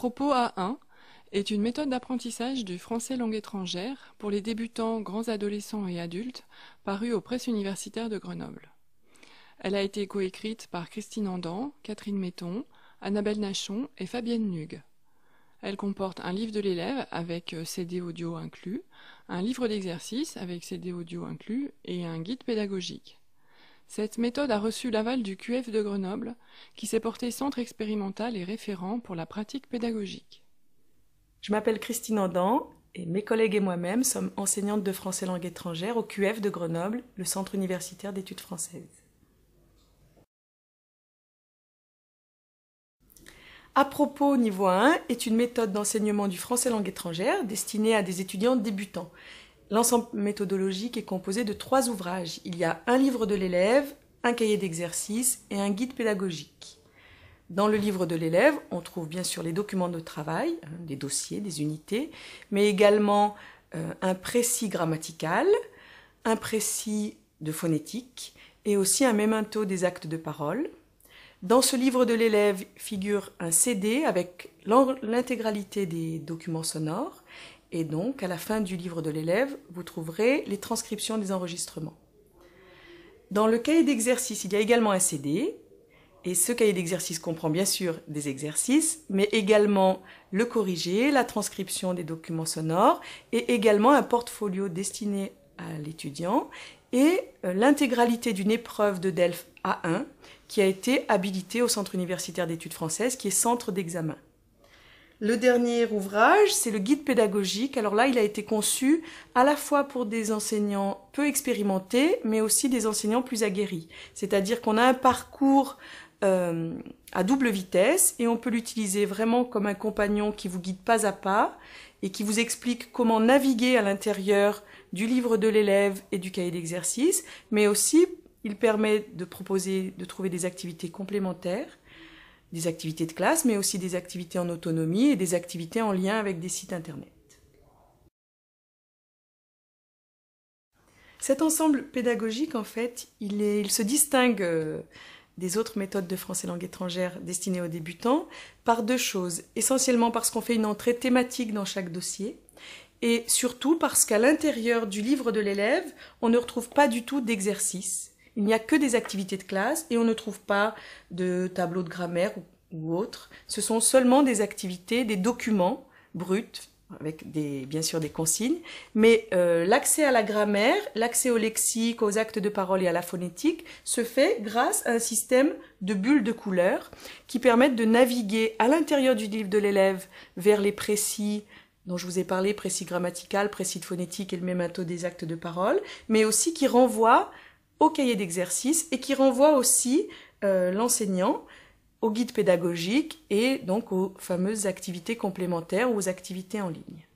Apropos A1 est une méthode d'apprentissage du français langue étrangère pour les débutants, grands adolescents et adultes, parue aux presses universitaires de Grenoble. Elle a été coécrite par Christine Andan, Catherine Metton, Annabelle Nachon et Fabienne Nugue. Elle comporte un livre de l'élève avec CD audio inclus, un livre d'exercice avec CD audio inclus et un guide pédagogique. Cette méthode a reçu l'aval du QF de Grenoble, qui s'est porté centre expérimental et référent pour la pratique pédagogique. Je m'appelle Christine Andan et mes collègues et moi-même sommes enseignantes de français langue étrangère au QF de Grenoble, le Centre universitaire d'études françaises. Apropos niveau 1 est une méthode d'enseignement du français langue étrangère destinée à des étudiants débutants. L'ensemble méthodologique est composé de 3 ouvrages. Il y a un livre de l'élève, un cahier d'exercice et un guide pédagogique. Dans le livre de l'élève, on trouve bien sûr les documents de travail, des dossiers, des unités, mais également un précis grammatical, un précis de phonétique et aussi un mémento des actes de parole. Dans ce livre de l'élève figure un CD avec l'intégralité des documents sonores et donc à la fin du livre de l'élève, vous trouverez les transcriptions des enregistrements. Dans le cahier d'exercice, il y a également un CD et ce cahier d'exercice comprend bien sûr des exercices mais également le corrigé, la transcription des documents sonores et également un portfolio destiné à l'étudiant et l'intégralité d'une épreuve de DELF A1 qui a été habilitée au Centre universitaire d'études françaises, qui est centre d'examen. Le dernier ouvrage, c'est le guide pédagogique. Alors là, il a été conçu à la fois pour des enseignants peu expérimentés, mais aussi des enseignants plus aguerris. C'est-à-dire qu'on a un parcours à double vitesse et on peut l'utiliser vraiment comme un compagnon qui vous guide pas à pas et qui vous explique comment naviguer à l'intérieur du livre de l'élève et du cahier d'exercice, mais aussi il permet de proposer, de trouver des activités complémentaires, des activités de classe, mais aussi des activités en autonomie et des activités en lien avec des sites internet. Cet ensemble pédagogique, en fait, il se distingue des autres méthodes de français langue étrangère destinées aux débutants par 2 choses. Essentiellement parce qu'on fait une entrée thématique dans chaque dossier et surtout parce qu'à l'intérieur du livre de l'élève, on ne retrouve pas du tout d'exercices. Il n'y a que des activités de classe et on ne trouve pas de tableau de grammaire ou autre. Ce sont seulement des activités, des documents bruts, avec bien sûr des consignes, mais l'accès à la grammaire, l'accès au lexique, aux actes de parole et à la phonétique se fait grâce à un système de bulles de couleurs qui permettent de naviguer à l'intérieur du livre de l'élève vers les précis dont je vous ai parlé, précis grammatical, précis de phonétique et le mémento des actes de parole, mais aussi qui renvoient au cahier d'exercice et qui renvoie aussi l'enseignant au guide pédagogique et donc aux fameuses activités complémentaires ou aux activités en ligne.